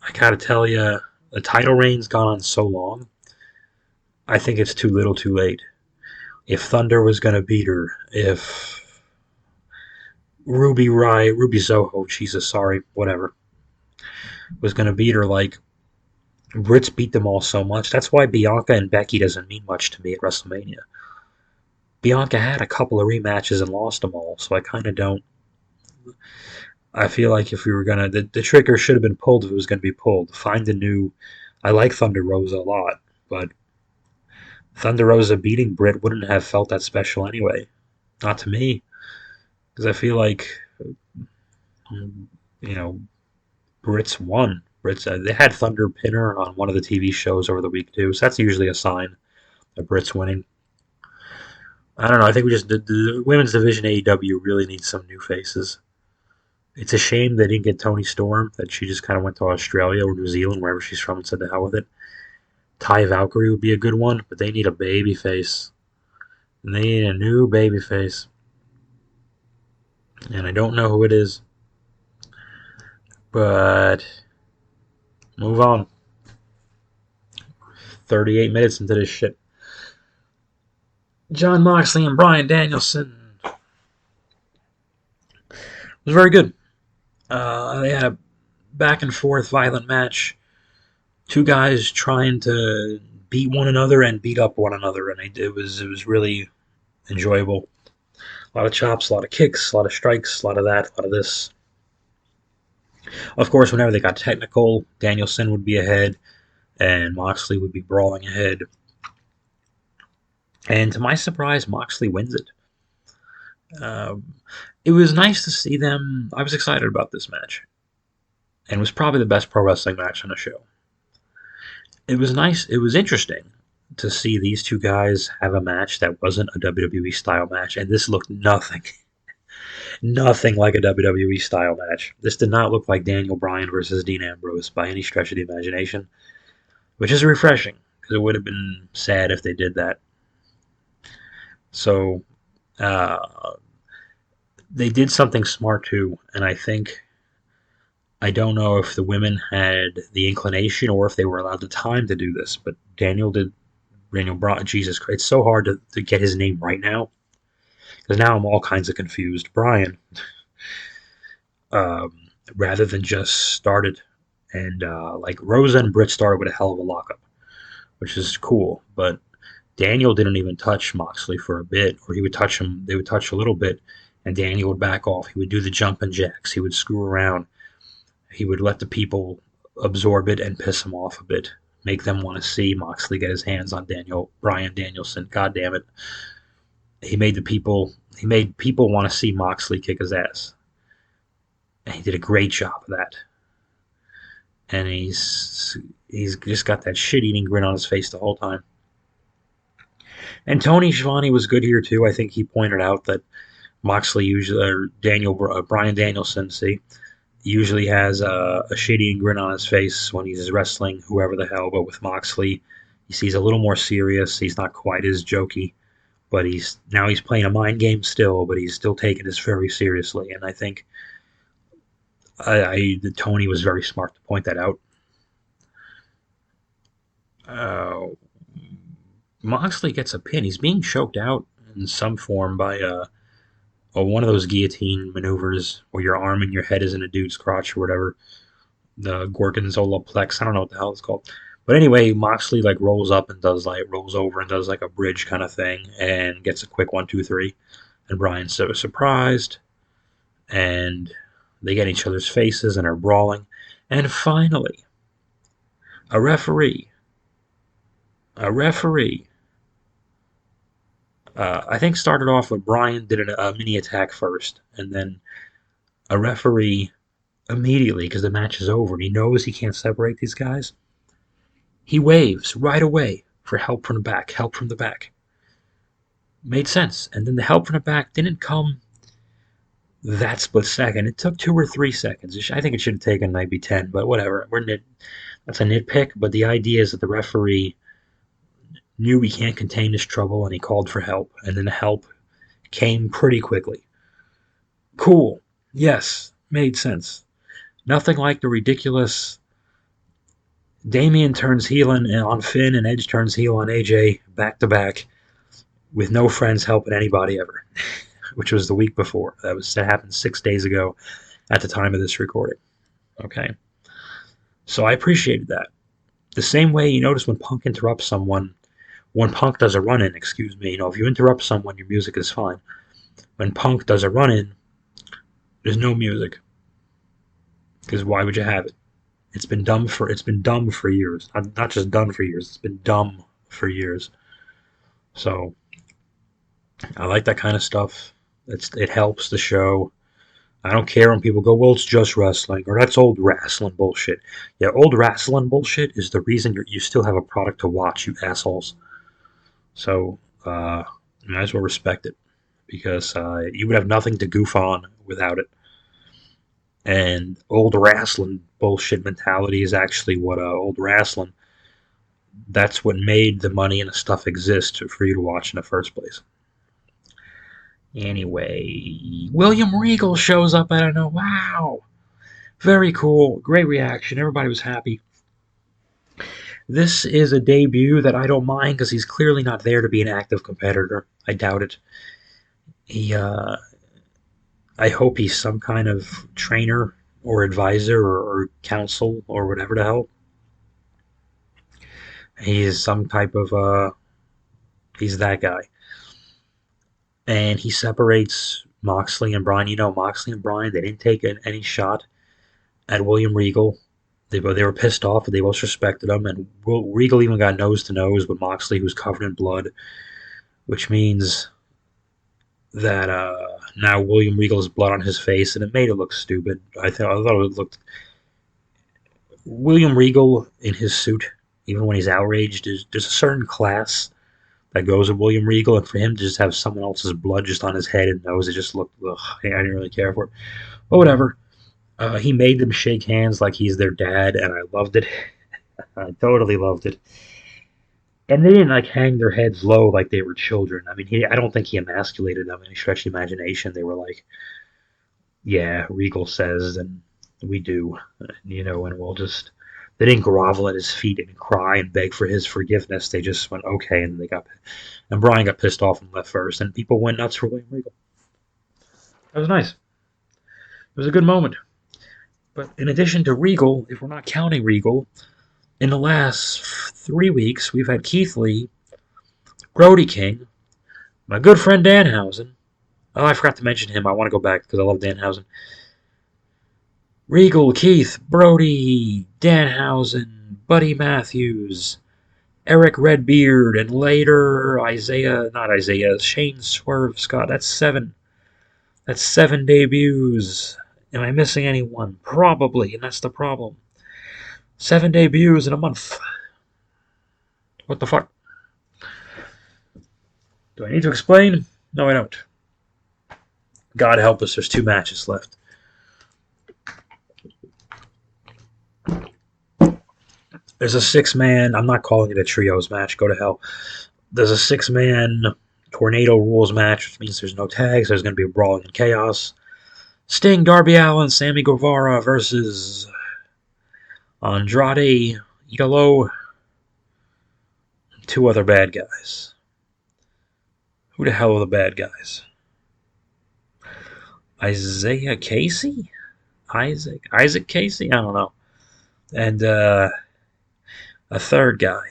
I gotta tell you, the title reign's gone on so long. I think it's too little, too late. If Thunder was gonna beat her, if Ruby Soho, Jesus, sorry, whatever, was gonna beat her, like Britt's beat them all so much. That's why Bianca and Becky doesn't mean much to me at WrestleMania. Bianca had a couple of rematches and lost them all, so I kind of don't. I feel like if we were gonna, the trigger should have been pulled if it was gonna be pulled. Find a new. I like Thunder Rosa a lot, but Thunder Rosa beating Britt wouldn't have felt that special anyway. Not to me, because I feel like, you know, Britt's won. They had Thunder pin her on one of the TV shows over the week too, so that's usually a sign that Britt's winning. I don't know. I think we just the women's division AEW really needs some new faces. It's a shame they didn't get Tony Storm. That she just kind of went to Australia or New Zealand, wherever she's from, and said the hell with it. Ty Valkyrie would be a good one, but they need a baby face. And they need a new baby face. And I don't know who it is. But move on. 38 minutes into this shit. Jon Moxley and Bryan Danielson. It was very good. They had a back and forth violent match. 2 guys trying to beat one another and beat up one another, and it was really enjoyable. A lot of chops, a lot of kicks, a lot of strikes, a lot of that, a lot of this. Of course, whenever they got technical, Danielson would be ahead, and Moxley would be brawling ahead. And to my surprise, Moxley wins it. It was nice to see them. I was excited about this match, and it was probably the best pro wrestling match on the show. It was nice. It was interesting to see these 2 guys have a match that wasn't a WWE style match, and this looked nothing like a WWE style match. This did not look like Daniel Bryan versus Dean Ambrose by any stretch of the imagination, which is refreshing because it would have been sad if they did that. So they did something smart too, and I don't know if the women had the inclination or if they were allowed the time to do this, but Daniel Bryan. Jesus Christ, it's so hard to get his name right now because now I'm all kinds of confused. Bryan, rather than just started, and like Rosa and Britt started with a hell of a lockup, which is cool, but Daniel didn't even touch Moxley for a bit, or he would touch him. They would touch a little bit, and Daniel would back off. He would do the jumping jacks. He would screw around. He would let the people absorb it and piss him off a bit, make them want to see Moxley get his hands on Bryan Danielson. God damn it! He made people want to see Moxley kick his ass, and he did a great job of that. and he's just got that shit-eating grin on his face the whole time. And Tony Schiavone was good here too. I think he pointed out that Moxley usually, or Bryan Danielson, usually has a shit-eating grin on his face when he's wrestling whoever the hell. But with Moxley, he's a little more serious. He's not quite as jokey, but he's playing a mind game still, but he's still taking this very seriously. And I think Tony was very smart to point that out. Uh, Moxley gets a pin. He's being choked out in some form by one of those guillotine maneuvers where your arm and your head is in a dude's crotch or whatever. The Gorgonzola plex. I don't know what the hell it's called. But anyway, Moxley rolls over and does like a bridge kind of thing and gets a quick 1, 2, 3. And Bryan's so surprised, and they get in each other's faces and are brawling. And finally, a referee, I think started off with Bryan did a mini attack first, and then a referee immediately, because the match is over and he knows he can't separate these guys, he waves right away for help from the back, Made sense. And then the help from the back didn't come that split second. It took 2 or 3 seconds. I think it should have taken maybe 10, but whatever. That's a nitpick, but the idea is that the referee knew he can't contain this trouble and he called for help, and then the help came pretty quickly. Cool. Yes, made sense. Nothing like the ridiculous Damian turns heel on Finn and Edge turns heel on AJ back to back with no friends helping anybody ever, which was the week before. That happened 6 days ago at the time of this recording. Okay. So I appreciated that. The same way you notice when Punk interrupts someone, when Punk does a run-in, if you interrupt someone, your music is fine. When Punk does a run-in, there's no music. Because why would you have it? It's been dumb for years. Not just done for years. It's been dumb for years. So I like that kind of stuff. It helps the show. I don't care when people go, well, it's just wrestling, or that's old wrestling bullshit. Yeah, old wrestling bullshit is the reason you still have a product to watch, you assholes. So you might as well respect it, because you would have nothing to goof on without it. And old wrestling bullshit mentality is actually what old wrestling. That's what made the money and the stuff exist for you to watch in the first place. Anyway, William Regal shows up. I don't know. Wow. Very cool. Great reaction. Everybody was happy. This is a debut that I don't mind because he's clearly not there to be an active competitor. I doubt it. I hope he's some kind of trainer or advisor or counsel or whatever the hell. He's some type of, he's that guy. And he separates Moxley and Bryan. Moxley and Bryan, they didn't take any shot at William Regal. They were pissed off, but they both respected him. And Regal even got nose to nose with Moxley, who's covered in blood, which means that now William Regal has blood on his face, and it made it look stupid. I thought it looked. William Regal in his suit, even when he's outraged, there's a certain class that goes with William Regal, and for him to just have someone else's blood just on his head and nose, it just looked. Ugh, I didn't really care for it. But whatever. He made them shake hands like he's their dad, and I loved it. I totally loved it. And they didn't hang their heads low like they were children. I mean, I don't think he emasculated them in any stretch of the imagination. They were like, yeah, Regal says, and we do, and we'll just. They didn't grovel at his feet and cry and beg for his forgiveness. They just went, okay, and and Bryan got pissed off and left first, and people went nuts for William Regal. That was nice. It was a good moment. But in addition to Regal, if we're not counting Regal, in the last 3 weeks, we've had Keith Lee, Brody King, my good friend Danhausen. Oh, I forgot to mention him. I want to go back because I love Danhausen. Regal, Keith, Brody, Danhausen, Buddy Matthews, Eric Redbeard, and later Shane Swerve Scott. That's 7. That's 7 debuts. Am I missing anyone? Probably, and that's the problem. 7 debuts in a month. What the fuck? Do I need to explain? No, I don't. God help us, there's 2 matches left. There's a 6-man, I'm not calling it a trios match, go to hell. There's a 6-man tornado rules match, which means there's no tags, there's going to be a brawling and chaos. Sting, Darby Allin, Sammy Guevara versus Andrade, Idolo, 2 other bad guys. Who the hell are the bad guys? Isaiah Casey? Isaac Casey? I don't know. And a 3rd guy.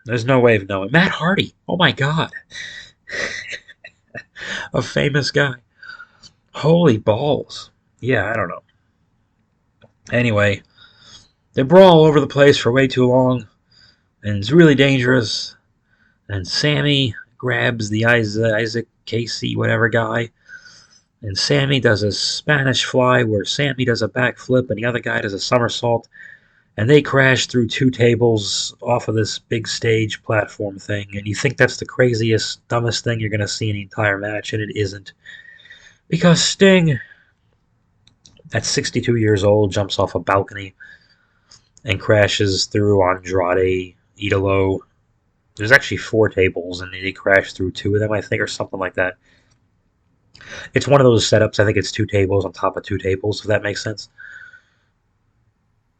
There's no way of knowing. Matt Hardy. Oh my god. A famous guy. Holy balls. Yeah, I don't know. Anyway, they brawl all over the place for way too long, and it's really dangerous. And Sammy grabs the Isaac Casey, whatever guy, and Sammy does a Spanish fly where Sammy does a backflip and the other guy does a somersault, and they crash through 2 tables off of this big stage platform thing, and you think that's the craziest, dumbest thing you're going to see in the entire match, and it isn't. Because Sting, at 62 years old, jumps off a balcony and crashes through Andrade, Idolo. There's actually 4 tables, and they crash through 2 of them, I think, or something like that. It's one of those setups. I think it's 2 tables on top of 2 tables, if that makes sense.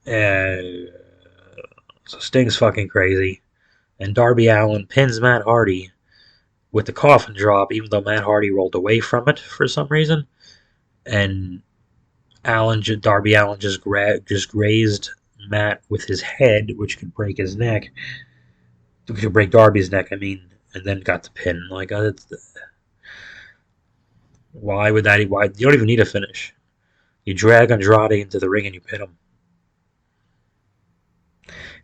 So Sting's fucking crazy. And Darby Allin pins Matt Hardy with the coffin drop, even though Matt Hardy rolled away from it for some reason. And Darby Allin just grazed Matt with his head, which could break his neck. Which could break Darby's neck, I mean, and then got the pin. Like, why would that? Why you don't even need a finish. You drag Andrade into the ring and you pin him.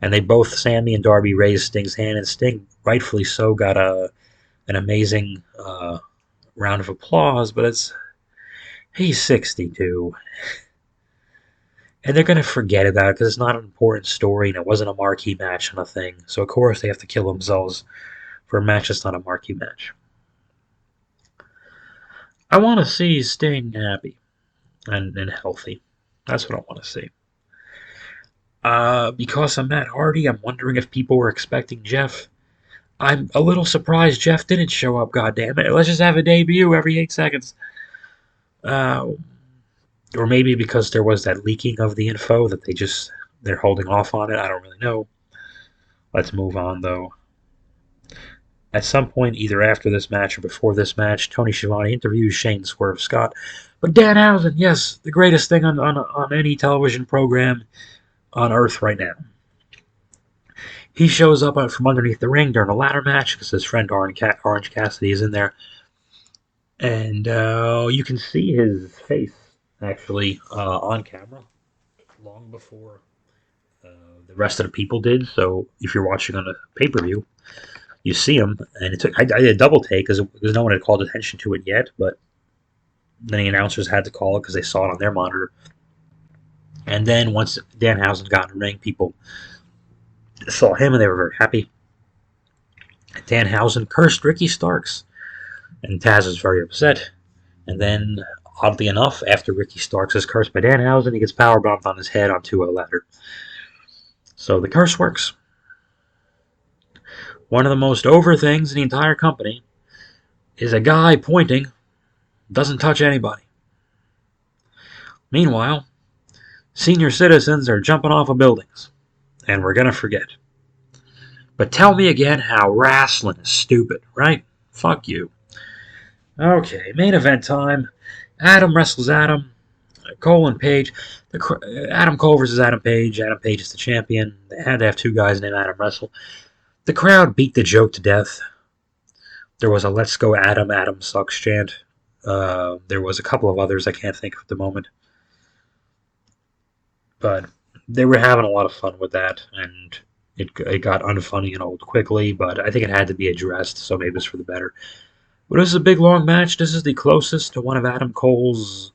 And they both, Sammy and Darby, raised Sting's hand, and Sting, rightfully so, got an amazing round of applause. But he's 62, and they're gonna forget about it because it's not an important story and it wasn't a marquee match on a thing. So of course they have to kill themselves for a match that's not a marquee match. I want to see Sting happy and healthy. That's what I want to see. Because of Matt Hardy, I'm wondering if people were expecting Jeff. I'm a little surprised Jeff didn't show up, goddammit. Let's just have a debut every 8 seconds. Or maybe because there was that leaking of the info that they're holding off on it. I don't really know. Let's move on, though. At some point, either after this match or before this match, Tony Schiavone interviews Shane Swerve Scott. But Danhausen, yes, the greatest thing on any television program on Earth right now. He shows up from underneath the ring during a ladder match because his friend Orange Cassidy is in there. And you can see his face, actually, on camera long before the rest of the people did. So if you're watching on a pay-per-view, you see him. And I did a double take because no one had called attention to it yet. But then the announcers had to call it because they saw it on their monitor. And then once Danhausen got in the ring, people saw him and they were very happy. Danhausen cursed Ricky Starks, and Taz is very upset. And then, oddly enough, after Ricky Starks is cursed by Danhausen, he gets powerbombed on his head onto a ladder. So the curse works. One of the most over things in the entire company is a guy pointing, doesn't touch anybody. Meanwhile, senior citizens are jumping off of buildings, and we're going to forget. But tell me again how wrestling is stupid, right? Fuck you. Okay, main event time. Adam wrestles Adam. Cole and Page. Adam Cole versus Adam Page. Adam Page is the champion. They had to have 2 guys named Adam wrestle. The crowd beat the joke to death. There was a "Let's go Adam, Adam sucks" chant. There was a couple of others I can't think of at the moment. But they were having a lot of fun with that, and it got unfunny and old quickly, but I think it had to be addressed, so maybe it's for the better. But this is a big, long match. This is the closest to one of Adam Cole's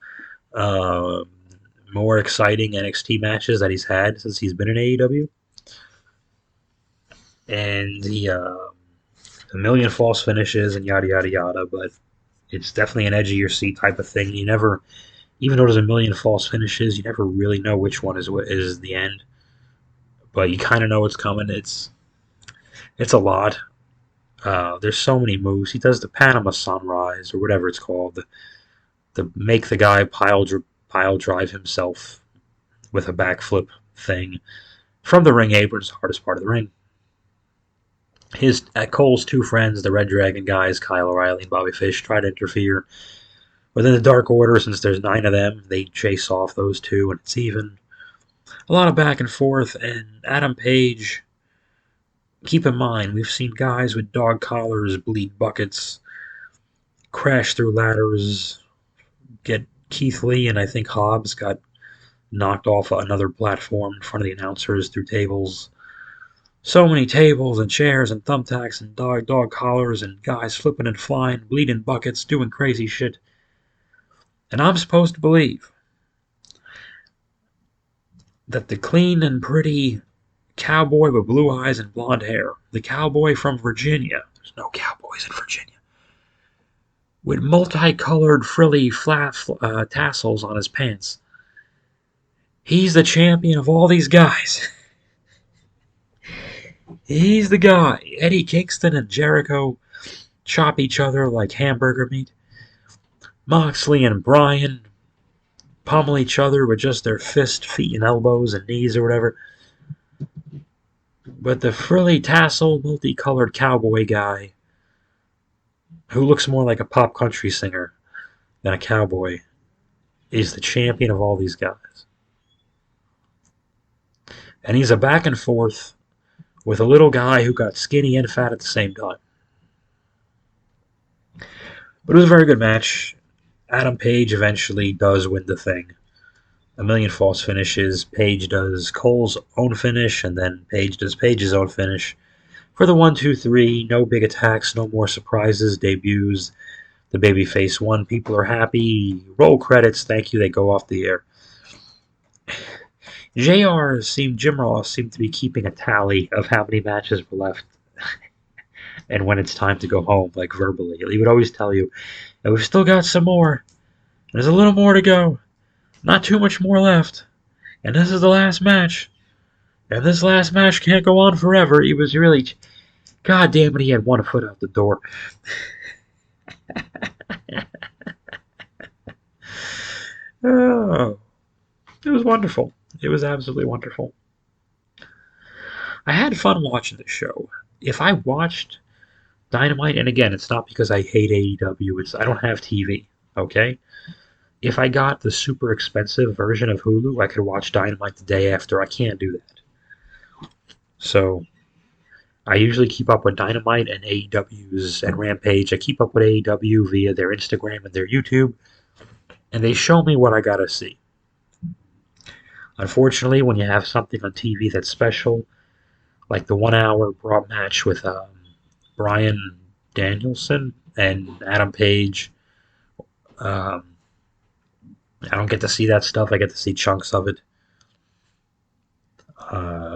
more exciting NXT matches that he's had since he's been in AEW. And a million false finishes and yada yada yada, but it's definitely an edge of your seat type of thing. You never, even though there's a million false finishes, you never really know which one is the end. But you kind of know what's coming. It's a lot. There's so many moves. He does the Panama Sunrise or whatever it's called. The make the guy pile drive himself with a backflip thing from the ring apron. It's the hardest part of the ring. Cole's two friends, the Red Dragon guys, Kyle O'Reilly and Bobby Fish, try to interfere. Within the Dark Order, since there's 9 of them, they chase off those two, and it's even a lot of back and forth. And Adam Page, keep in mind, we've seen guys with dog collars bleed buckets, crash through ladders, get Keith Lee and I think Hobbs got knocked off another platform in front of the announcers through tables. So many tables and chairs and thumbtacks and dog collars and guys flipping and flying, bleeding buckets, doing crazy shit. And I'm supposed to believe that the clean and pretty cowboy with blue eyes and blonde hair, the cowboy from Virginia, there's no cowboys in Virginia, with multicolored frilly tassels on his pants, he's the champion of all these guys. He's the guy. Eddie Kingston and Jericho chop each other like hamburger meat. Moxley and Bryan pummel each other with just their fist, feet, and elbows and knees or whatever. But the frilly tassel, multicolored cowboy guy, who looks more like a pop country singer than a cowboy, is the champion of all these guys. And he's a back and forth with a little guy who got skinny and fat at the same time. But it was a very good match. Adam Page eventually does win the thing. A million false finishes. Page does Cole's own finish, and then Page does Page's own finish. For the 1, 2, 3, no big attacks, no more surprises, debuts. The babyface won. People are happy. Roll credits. Thank you. They go off the air. Jim Ross seemed to be keeping a tally of how many matches were left. And when it's time to go home, like verbally. He would always tell you, and we've still got some more. There's a little more to go. Not too much more left. And this is the last match. And this last match can't go on forever. He was really... God damn it, he had one foot out the door. Oh, it was wonderful. It was absolutely wonderful. I had fun watching the show. If I watched Dynamite, and again, it's not because I hate AEW, I don't have TV, okay? If I got the super expensive version of Hulu, I could watch Dynamite the day after. I can't do that. So, I usually keep up with Dynamite and AEW's and Rampage. I keep up with AEW via their Instagram and their YouTube, and they show me what I gotta see. Unfortunately, when you have something on TV that's special, like the 1-hour Raw match with Bryan Danielson and Adam Page, I don't get to see that stuff. I get to see chunks of it.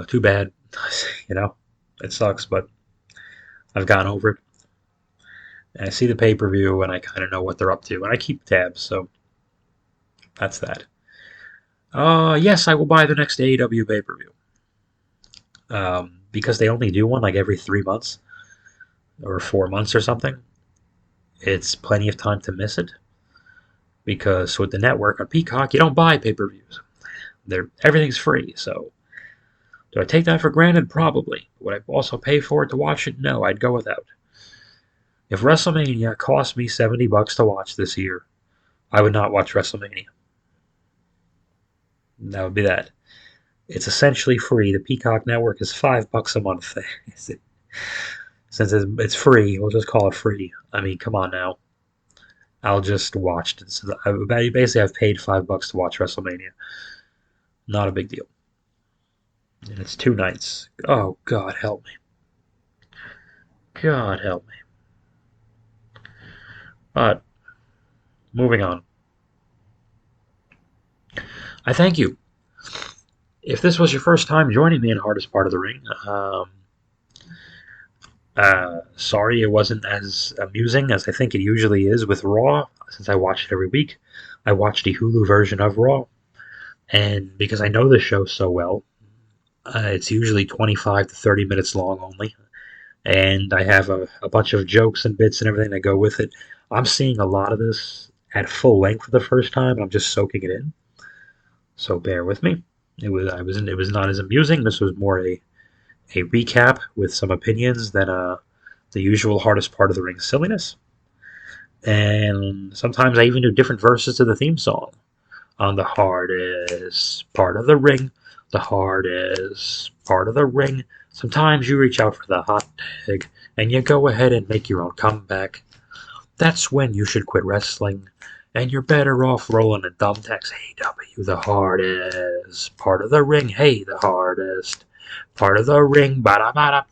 Too bad. It sucks, but I've gotten over it. And I see the pay-per-view, and I kind of know what they're up to. And I keep tabs, so that's that. Yes, I will buy the next AEW pay-per-view. Because they only do one like every 3 months or 4 months or something. It's plenty of time to miss it. Because with the network on Peacock, you don't buy pay-per-views. Everything's free, so... Do I take that for granted? Probably. Would I also pay for it to watch it? No, I'd go without. If WrestleMania cost me $70 to watch this year, I would not watch WrestleMania. That would be that. It's essentially free. The Peacock Network is $5 a month. Since it's free, we'll just call it free. I mean, come on now. I'll just watch it. Basically, I've paid $5 to watch WrestleMania. Not a big deal. And it's 2 nights. Oh, God help me. God help me. But, moving on. I thank you. If this was your first time joining me in Hardest Part of the Ring, sorry it wasn't as amusing as I think it usually is with Raw, since I watch it every week. I watch the Hulu version of Raw, and because I know the show so well, it's usually 25 to 30 minutes long only, and I have a bunch of jokes and bits and everything that go with it. I'm seeing a lot of this at full length for the first time, and I'm just soaking it in. So bear with me. It was not as amusing. This was more a recap with some opinions than the usual hardest part of the ring silliness. And sometimes I even do different verses to the theme song. On the hardest part of the ring, the hardest part of the ring. Sometimes you reach out for the hot tag and you go ahead and make your own comeback. That's when you should quit wrestling and you're better off rolling a thumbtacks. AEW, the hardest part of the ring. Hey, the hardest part of the ring. Bada bada.